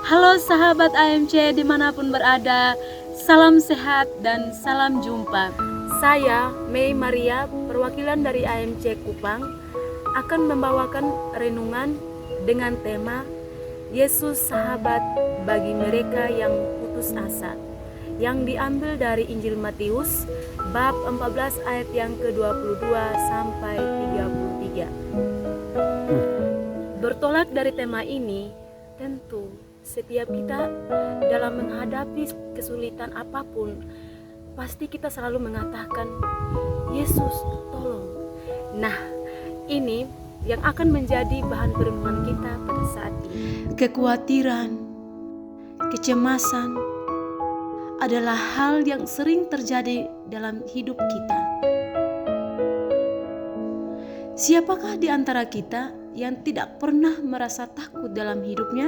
Halo sahabat AMC dimanapun berada, salam sehat dan salam jumpa. Saya Mei Maria, perwakilan dari AMC Kupang, akan membawakan renungan dengan tema Yesus sahabat bagi mereka yang putus asa, yang diambil dari Injil Matius bab 14 ayat yang ke-22 sampai 33. Bertolak dari tema ini, tentu setiap kita dalam menghadapi kesulitan apapun, pasti kita selalu mengatakan, Yesus tolong. Nah, ini yang akan menjadi bahan perenungan kita pada saat ini. Kekhawatiran, kecemasan adalah hal yang sering terjadi dalam hidup kita. Siapakah di antara kita yang tidak pernah merasa takut dalam hidupnya?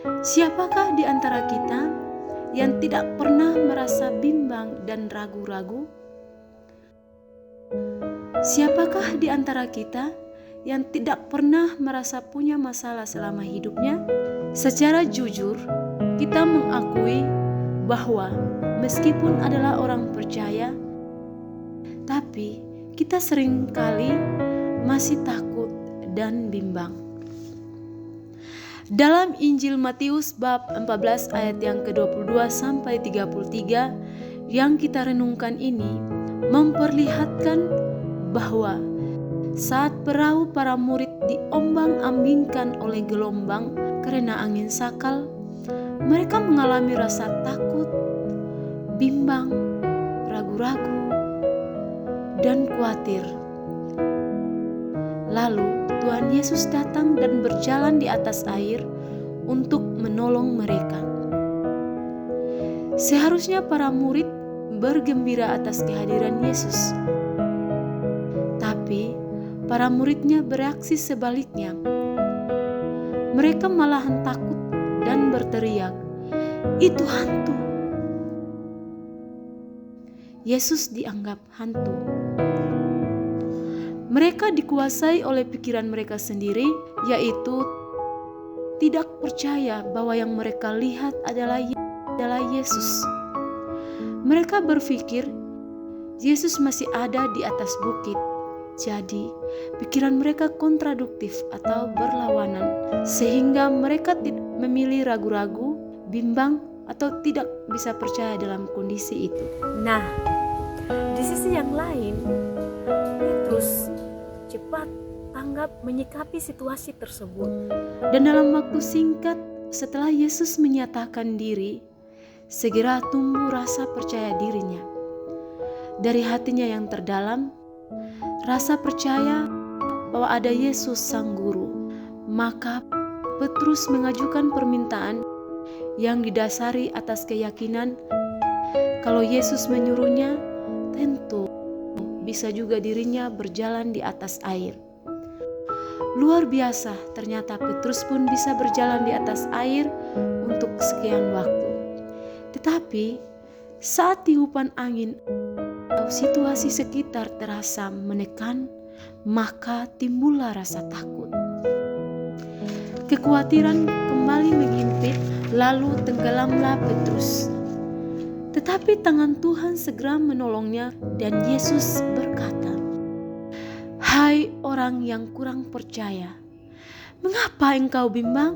Siapakah di antara kita yang tidak pernah merasa bimbang dan ragu-ragu? Siapakah di antara kita yang tidak pernah merasa punya masalah selama hidupnya? Secara jujur, kita mengakui bahwa meskipun adalah orang percaya, tapi kita seringkali masih takut dan bimbang. Dalam Injil Matius bab 14 ayat yang ke-22 sampai 33 yang kita renungkan ini memperlihatkan bahwa saat perahu para murid diombang-ambingkan oleh gelombang karena angin sakal, mereka mengalami rasa takut, bimbang, ragu-ragu, dan khawatir. Lalu Tuhan Yesus datang dan berjalan di atas air untuk menolong mereka. Seharusnya para murid bergembira atas kehadiran Yesus. Tapi para muridnya bereaksi sebaliknya. Mereka malahan takut dan berteriak, "Itu hantu!" Yesus dianggap hantu. Mereka dikuasai oleh pikiran mereka sendiri, yaitu tidak percaya bahwa yang mereka lihat adalah Yesus. Mereka berpikir Yesus masih ada di atas bukit. Jadi, pikiran mereka kontraduktif atau berlawanan, sehingga mereka memilih ragu-ragu, bimbang, atau tidak bisa percaya dalam kondisi itu. Nah, di sisi yang lain, Petrus cepat tanggap menyikapi situasi tersebut. Dan dalam waktu singkat setelah Yesus menyatakan diri, segera tumbuh rasa percaya dirinya. Dari hatinya yang terdalam, rasa percaya bahwa ada Yesus sang guru. Maka Petrus mengajukan permintaan yang didasari atas keyakinan kalau Yesus menyuruhnya, tentu bisa juga dirinya berjalan di atas air. Luar biasa, ternyata Petrus pun bisa berjalan di atas air untuk sekian waktu. Tetapi saat tiupan angin atau situasi sekitar terasa menekan, maka timbullah rasa takut. Kekhawatiran kembali mengimpit, lalu tenggelamlah Petrus. Tetapi tangan Tuhan segera menolongnya dan Yesus berkata, "Hai orang yang kurang percaya, mengapa engkau bimbang?"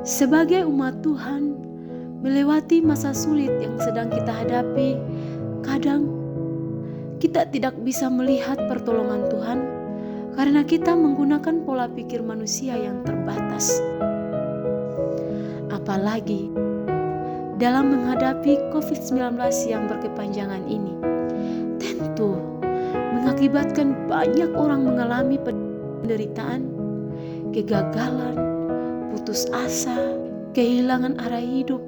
Sebagai umat Tuhan, melewati masa sulit yang sedang kita hadapi, kadang kita tidak bisa melihat pertolongan Tuhan karena kita menggunakan pola pikir manusia yang terbatas. Apalagi dalam menghadapi COVID-19 yang berkepanjangan ini, tentu mengakibatkan banyak orang mengalami penderitaan, kegagalan, putus asa, kehilangan arah hidup,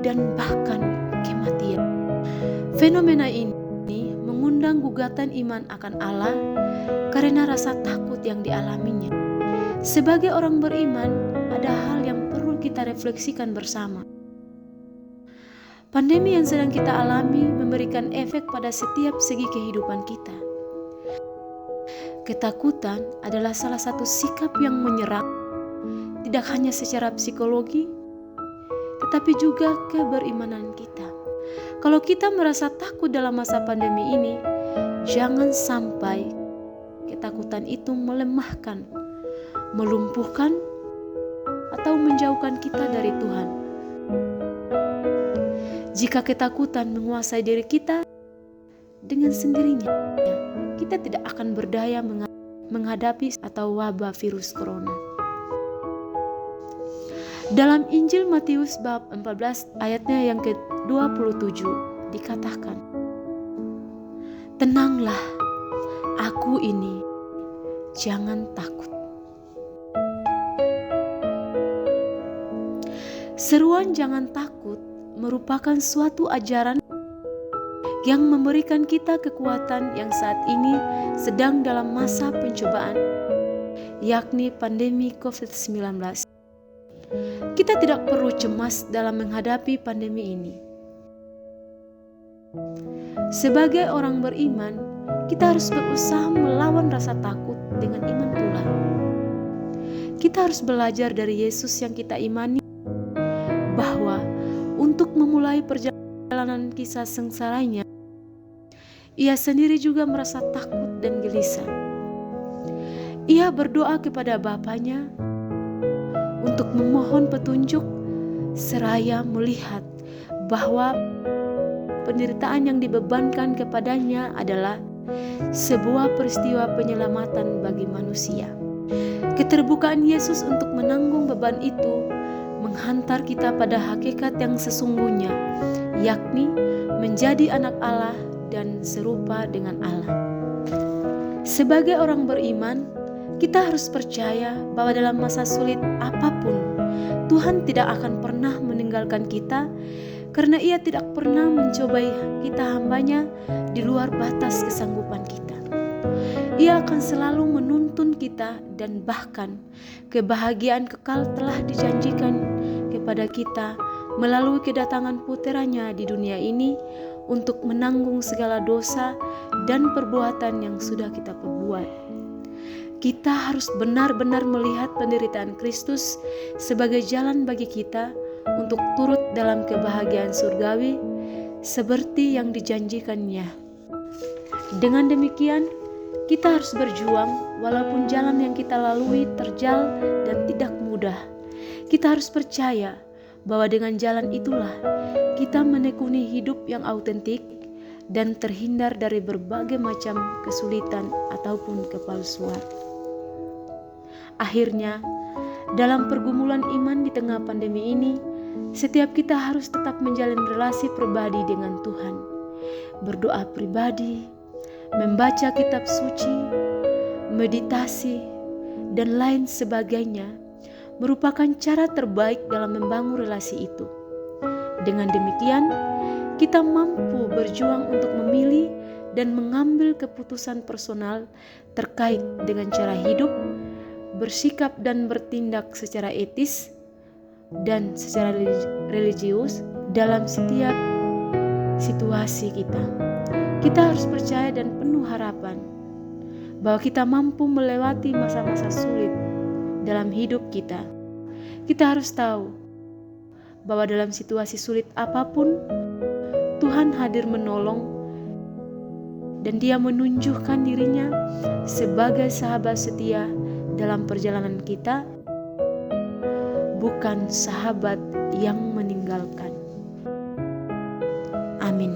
dan bahkan kematian. Fenomena ini mengundang gugatan iman akan Allah karena rasa takut yang dialaminya. Sebagai orang beriman, ada hal yang perlu kita refleksikan bersama. Pandemi yang sedang kita alami memberikan efek pada setiap segi kehidupan kita. Ketakutan adalah salah satu sikap yang menyerang tidak hanya secara psikologi, tetapi juga keberimanan kita. Kalau kita merasa takut dalam masa pandemi ini, jangan sampai ketakutan itu melemahkan, melumpuhkan, atau menjauhkan kita dari Tuhan. Jika ketakutan menguasai diri kita, dengan sendirinya kita tidak akan berdaya menghadapi atau wabah virus corona. Dalam Injil Matius bab 14 ayatnya yang ke-27 dikatakan, "Tenanglah, aku ini, jangan takut." Seruan jangan takut merupakan suatu ajaran yang memberikan kita kekuatan yang saat ini sedang dalam masa pencobaan, yakni pandemi COVID-19. Kita tidak perlu cemas dalam menghadapi pandemi ini. Sebagai orang beriman, kita harus berusaha melawan rasa takut dengan iman pula. Kita harus belajar dari Yesus yang kita imani, bahwa untuk memulai perjalanan kisah sengsaranya, Ia sendiri juga merasa takut dan gelisah. Ia berdoa kepada Bapanya untuk memohon petunjuk, seraya melihat bahwa penderitaan yang dibebankan kepadanya adalah sebuah peristiwa penyelamatan bagi manusia. Keterbukaan Yesus untuk menanggung beban itu menghantar kita pada hakikat yang sesungguhnya, yakni menjadi anak Allah dan serupa dengan Allah. Sebagai orang beriman, kita harus percaya bahwa dalam masa sulit apapun, Tuhan tidak akan pernah meninggalkan kita, karena Ia tidak pernah mencobai kita hambanya di luar batas kesanggupan kita. Ia akan selalu menuntun kita, dan bahkan kebahagiaan kekal telah dijanjikan kepada kita melalui kedatangan puteranya di dunia ini untuk menanggung segala dosa dan perbuatan yang sudah kita perbuat. Kita harus benar-benar melihat penderitaan Kristus sebagai jalan bagi kita untuk turut dalam kebahagiaan surgawi seperti yang dijanjikannya. Dengan demikian, kita harus berjuang walaupun jalan yang kita lalui terjal dan tidak mudah. Kita harus percaya bahwa dengan jalan itulah kita menekuni hidup yang autentik dan terhindar dari berbagai macam kesulitan ataupun kepalsuan. Akhirnya, dalam pergumulan iman di tengah pandemi ini, setiap kita harus tetap menjalin relasi pribadi dengan Tuhan, berdoa pribadi, membaca kitab suci, meditasi, dan lain sebagainya merupakan cara terbaik dalam membangun relasi itu. Dengan demikian, kita mampu berjuang untuk memilih dan mengambil keputusan personal terkait dengan cara hidup, bersikap dan bertindak secara etis dan secara religius dalam setiap situasi kita. Kita harus percaya dan penuh harapan bahwa kita mampu melewati masa-masa sulit dalam hidup kita. Kita harus tahu bahwa dalam situasi sulit apapun, Tuhan hadir menolong, dan Dia menunjukkan dirinya sebagai sahabat setia dalam perjalanan kita, bukan sahabat yang meninggalkan. Amin.